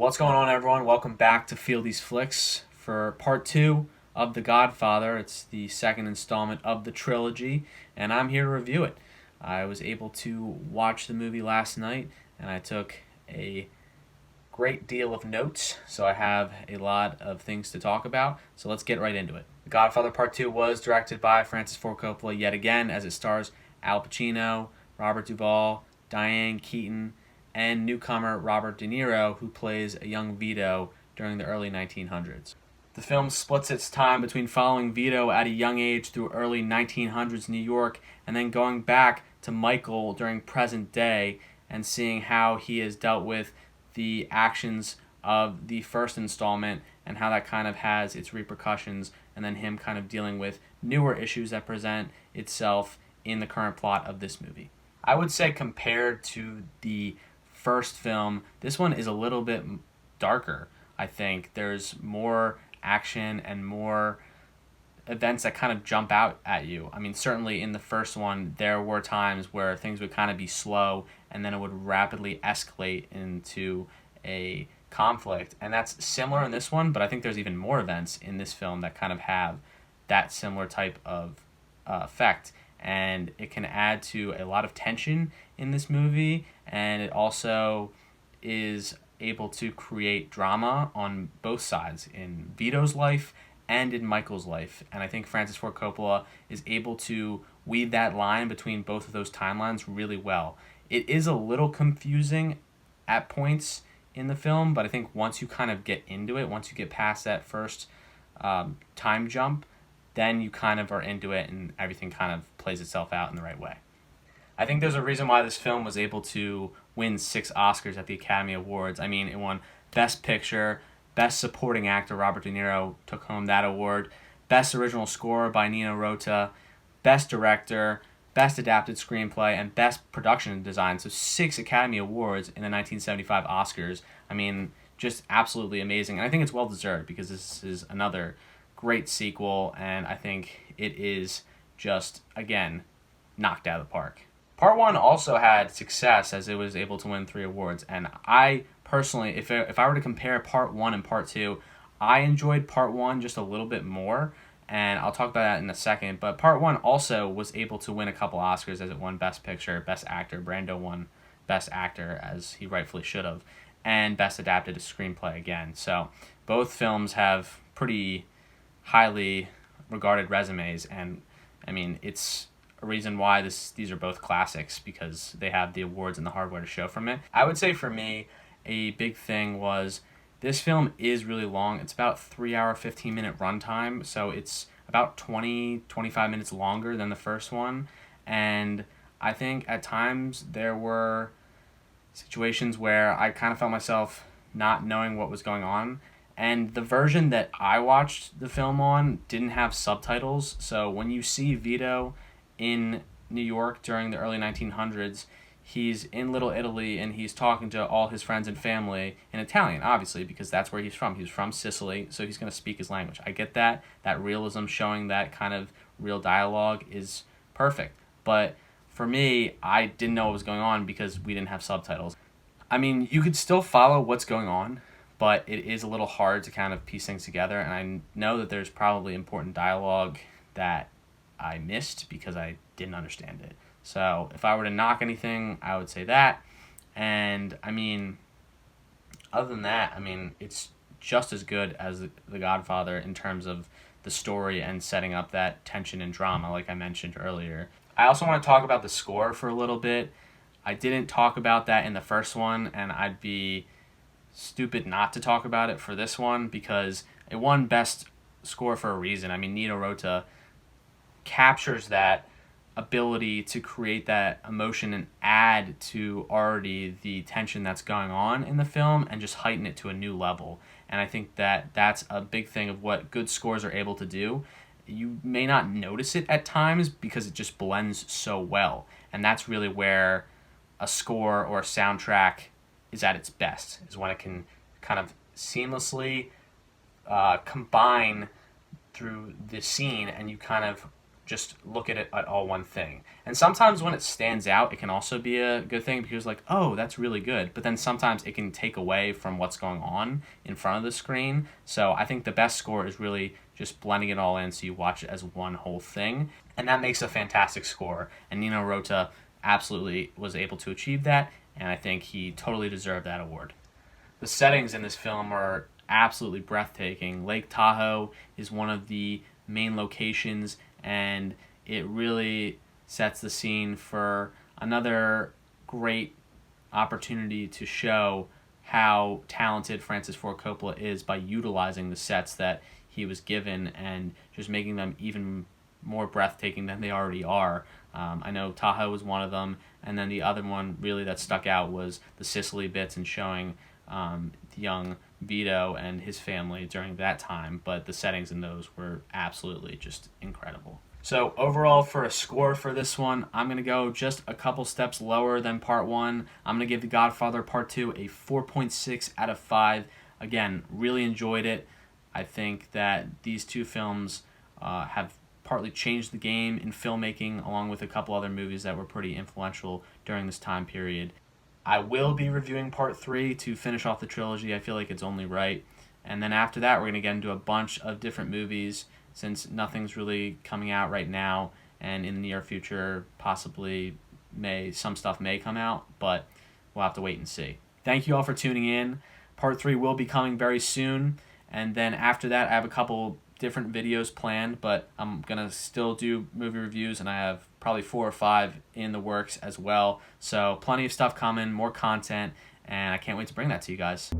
What's going on, everyone? Welcome back to Fieldy's Flicks for part two of The Godfather. It's the second installment of the trilogy, and I'm here to review it. I was able to watch the movie last night, and I took a great deal of notes, so I have a lot of things to talk about. So let's get right into it. The Godfather Part II was directed by Francis Ford Coppola yet again, as it stars Al Pacino, Robert Duvall, Diane Keaton, and newcomer Robert De Niro, who plays a young Vito during the early 1900s. The film splits its time between following Vito at a young age through early 1900s New York and then going back to Michael during present day and seeing how he has dealt with the actions of the first installment and how that kind of has its repercussions, and then him kind of dealing with newer issues that present itself in the current plot of this movie. I would say compared to the first film, this one is a little bit darker. I think there's more action and more events that kind of jump out at you. I mean, certainly in the first one, there were times where things would kind of be slow and then it would rapidly escalate into a conflict. And that's similar in this one, but I think there's even more events in this film that kind of have that similar type of effect. And it can add to a lot of tension in this movie, and it also is able to create drama on both sides, in Vito's life and in Michael's life. And I think Francis Ford Coppola is able to weave that line between both of those timelines really well. It is a little confusing at points in the film, but I think once you kind of get into it, once you get past that first time jump, then you kind of are into it and everything kind of plays itself out in the right way. I think there's a reason why this film was able to win 6 Oscars at the Academy Awards. I mean, it won Best Picture, Best Supporting Actor, Robert De Niro took home that award, Best Original Score by Nino Rota, Best Director, Best Adapted Screenplay, and Best Production Design. So 6 Academy Awards in the 1975 Oscars. I mean, just absolutely amazing. And I think it's well-deserved because this is another great sequel, and I think it is just, again, knocked out of the park. Part 1 also had success as it was able to win 3 awards, and I personally, if I were to compare Part 1 and Part 2, I enjoyed Part 1 just a little bit more, and I'll talk about that in a second, but Part 1 also was able to win a couple Oscars as it won Best Picture, Best Actor. Brando won Best Actor, as he rightfully should have, and Best Adapted Screenplay again. So both films have pretty highly regarded resumes, and I mean, it's a reason why these are both classics, because they have the awards and the hardware to show from it. I would say for me, a big thing was this film is really long. It's about 3 hour, 15 minute runtime, so it's about 20-25 minutes longer than the first one, and I think at times there were situations where I kind of felt myself not knowing what was going on. And the version that I watched the film on didn't have subtitles, so when you see Vito in New York during the early 1900s, he's in Little Italy and he's talking to all his friends and family in Italian, obviously, because that's where he's from. He's from Sicily, so he's going to speak his language. I get that. That realism, showing that kind of real dialogue, is perfect. But for me, I didn't know what was going on because we didn't have subtitles. I mean, you could still follow what's going on, but it is a little hard to kind of piece things together, and I know that there's probably important dialogue that I missed because I didn't understand it. So if I were to knock anything, I would say that. And I mean, other than that, I mean, it's just as good as The Godfather in terms of the story and setting up that tension and drama, like I mentioned earlier. I also want to talk about the score for a little bit. I didn't talk about that in the first one, and I'd be stupid not to talk about it for this one because it won Best Score for a reason. I mean, Nino Rota captures that ability to create that emotion and add to already the tension that's going on in the film and just heighten it to a new level. And I think that that's a big thing of what good scores are able to do. You may not notice it at times because it just blends so well. And that's really where a score or a soundtrack is at its best, is when it can kind of seamlessly combine through the scene and you kind of just look at it at all one thing. And sometimes when it stands out, it can also be a good thing because like, oh, that's really good. But then sometimes it can take away from what's going on in front of the screen. So I think the best score is really just blending it all in so you watch it as one whole thing. And that makes a fantastic score. And Nino Rota absolutely was able to achieve that. And I think he totally deserved that award. The settings in this film are absolutely breathtaking. Lake Tahoe is one of the main locations, and it really sets the scene for another great opportunity to show how talented Francis Ford Coppola is by utilizing the sets that he was given and just making them even more breathtaking than they already are. I know Tahoe was one of them, and then the other one really that stuck out was the Sicily bits and showing the young Vito and his family during that time, but the settings in those were absolutely just incredible. So overall, for a score for this one, I'm going to go just a couple steps lower than Part 1. I'm going to give The Godfather Part 2 a 4.6 out of 5. Again, really enjoyed it. I think that these two films have partly changed the game in filmmaking, along with a couple other movies that were pretty influential during this time period. I will be reviewing Part 3 to finish off the trilogy. I feel like it's only right. And then after that, we're going to get into a bunch of different movies, since nothing's really coming out right now, and in the near future, possibly some stuff may come out, but we'll have to wait and see. Thank you all for tuning in. Part 3 will be coming very soon, and then after that, I have a couple different videos planned, but I'm going to still do movie reviews, and I have probably 4 or 5 in the works as well. So plenty of stuff coming, more content, and I can't wait to bring that to you guys.